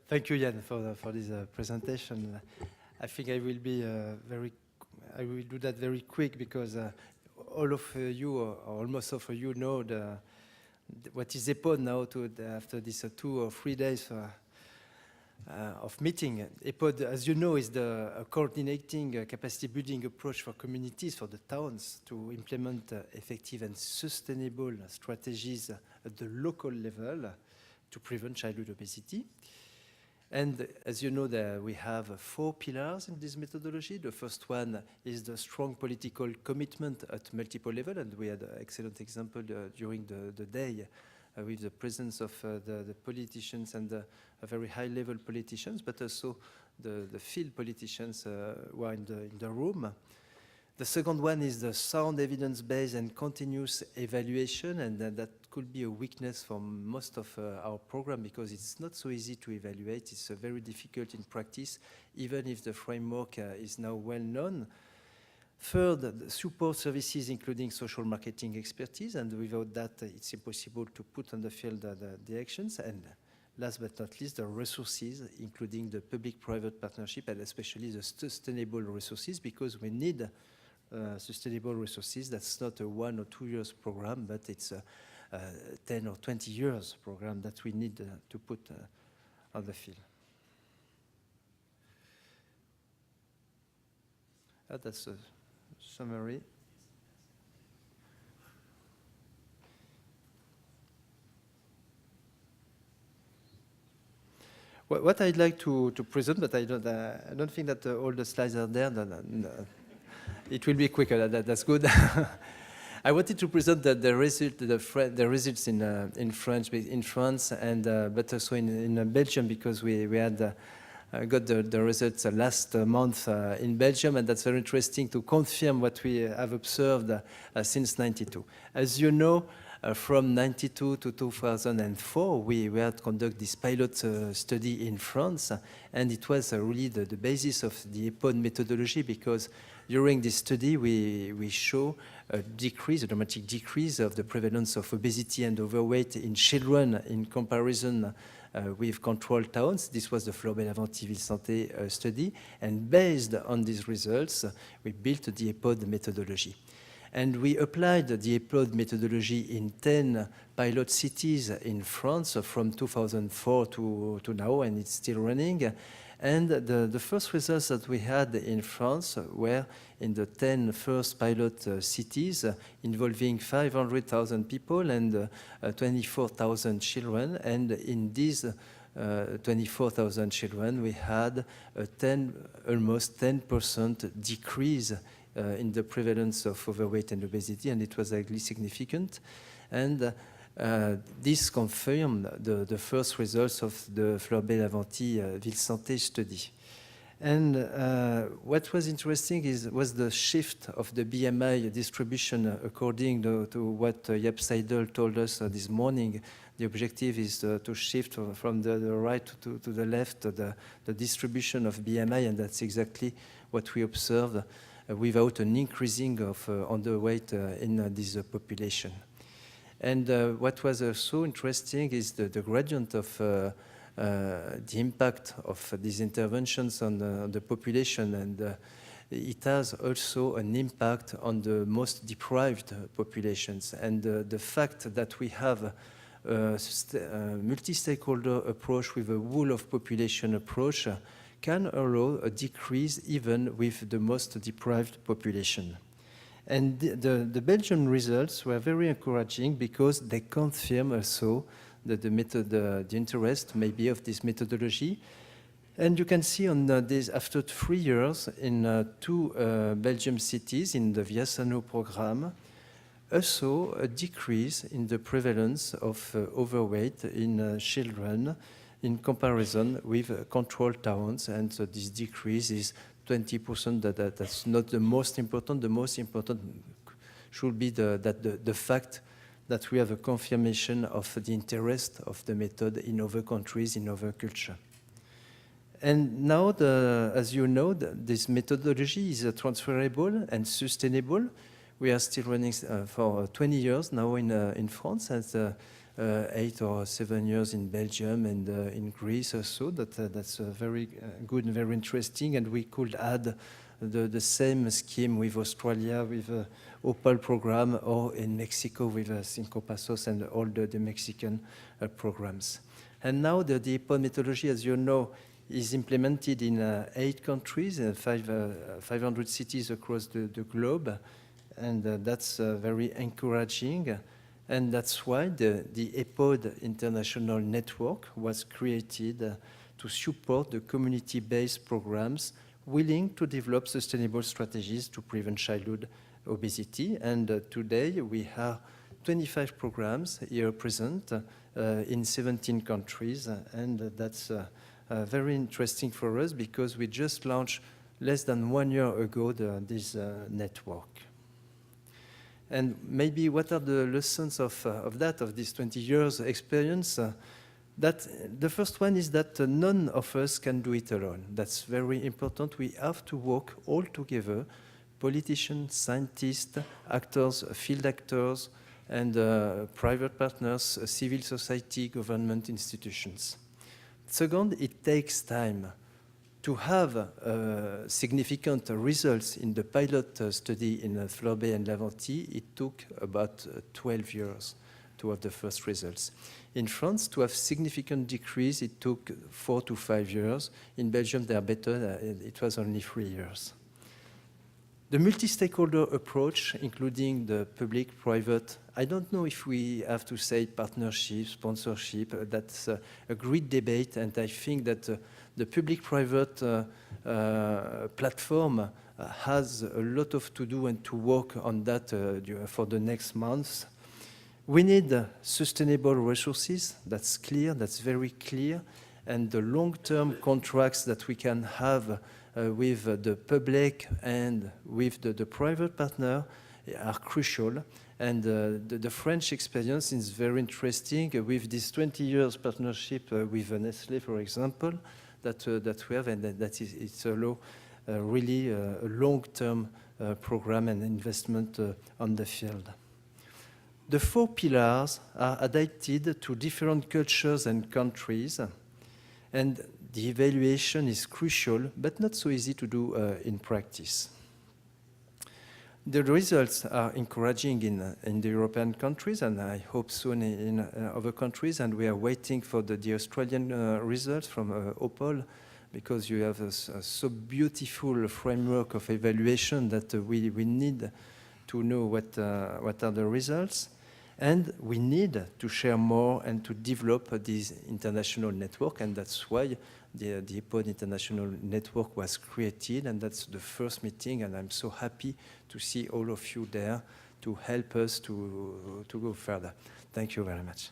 Thank you, Jan, for this presentation. I think I will be I will do that very quick because all of you, or almost all of you, know what is EPOD now after these 2 or 3 days of meeting. EPOD, as you know, is the coordinating capacity building approach for communities, for the towns, to implement effective and sustainable strategies at the local level to prevent childhood obesity. And as you know, we have 4 pillars in this methodology. The first one is the strong political commitment at multiple levels, and we had an excellent example during the day with the presence of the politicians and the very high-level politicians, but also the field politicians who are in the room. The second one is the sound evidence-based and continuous evaluation, and that could be a weakness for most of our program because it's not so easy to evaluate. It's very difficult in practice, even if the framework is now well known. Third, the support services, including social marketing expertise, and without that, it's impossible to put on the field the actions. And last but not least, the resources, including the public-private partnership, and especially the sustainable resources, because we need sustainable resources. That's not a 1 or 2 years program, but it's a 10 or 20 years program that we need to put on the field. That's a summary. What I'd like to present, but I don't think that all the slides are there. It will be quicker. That's good. I wanted to present the results in France, and but also in Belgium, because we had got the results last month in Belgium, and that's very interesting to confirm what we have observed since '92. As you know, from '92 to 2004, we had conducted this pilot study in France, and it was really the basis of the EPOD methodology, because during this study, we show a dramatic decrease of the prevalence of obesity and overweight in children in comparison with control towns. This was the Fleury-Mélagranty Ville Santé study, and based on these results, we built the EPOD methodology. And we applied the EPOD methodology in 10 pilot cities in France from 2004 to now, and it's still running. And the first results that we had in France were in the 10 first pilot cities involving 500,000 people and 24,000 children. And in these 24,000 children, we had almost 10% decrease in the prevalence of overweight and obesity, and it was actually significant. And this confirmed the first results of the Fleury-Mélagranty Ville Santé study. And what was interesting was the shift of the BMI distribution according to what Jaap Seidel told us this morning. The objective is to shift from the right to the left the distribution of BMI, and that's exactly what we observed without an increasing of underweight in this population. And what was also interesting is the gradient of the impact of these interventions on the population, and it has also an impact on the most deprived populations. And the fact that we have a multi-stakeholder approach with a whole of population approach can allow a decrease even with the most deprived population. And the Belgian results were very encouraging because they confirm also the interest maybe of this methodology. And you can see on this, after 3 years in 2 Belgium cities in the Viasano program, also a decrease in the prevalence of overweight in children in comparison with control towns. And so this decrease is 20%. That's not the most important. The most important should be the fact that we have a confirmation of the interest of the method in other countries, in other culture. And now, as you know, this methodology is transferable and sustainable. We are still running for 20 years now in France, and 8 or 7 years in Belgium and in Greece also. That's very good and very interesting. And we could add the same scheme with Australia, with OPAL program, or in Mexico with Cinco Passos and all the Mexican programs. And now the EPOD methodology, as you know, is implemented in 8 countries and 500 cities across the globe. And that's very encouraging. And that's why the EPOD International Network was created to support the community-based programs willing to develop sustainable strategies to prevent childhood obesity. And today we have 25 programs here present in 17 countries. And that's very interesting for us because we just launched less than 1 year ago this network. And maybe what are the lessons of this 20 years experience? That the first one is that none of us can do it alone. That's very important. We have to work all together, politicians, scientists, actors, field actors, and private partners, civil society, government institutions. Second, it takes time. To have significant results in the pilot study in Fleurbet and Laventie, it took about 12 years to have the first results. In France, to have significant decrease, it took 4 to 5 years. In Belgium, they are better. It was only 3 years. The multi-stakeholder approach, including the public-private, I don't know if we have to say partnership, sponsorship. That's a great debate, and I think that the public-private platform has a lot of to do and to work on that for the next months. We need sustainable resources. That's clear. That's very clear. And the long-term contracts that we can have with the public and with the private partner are crucial. And the French experience is very interesting with this 20 years partnership with Nestlé, for example, that we have, and it's really a long-term program and investment on the field. The 4 pillars are adapted to different cultures and countries, and the evaluation is crucial, but not so easy to do in practice. The results are encouraging in the European countries, and I hope soon in other countries, and we are waiting for the Australian results from OPAL, because you have a so beautiful framework of evaluation that we need to know what are the results. And we need to share more and to develop this international network, and that's why the EPOD International Network was created, and that's the first meeting, and I'm so happy to see all of you there to help us to go further. Thank you very much.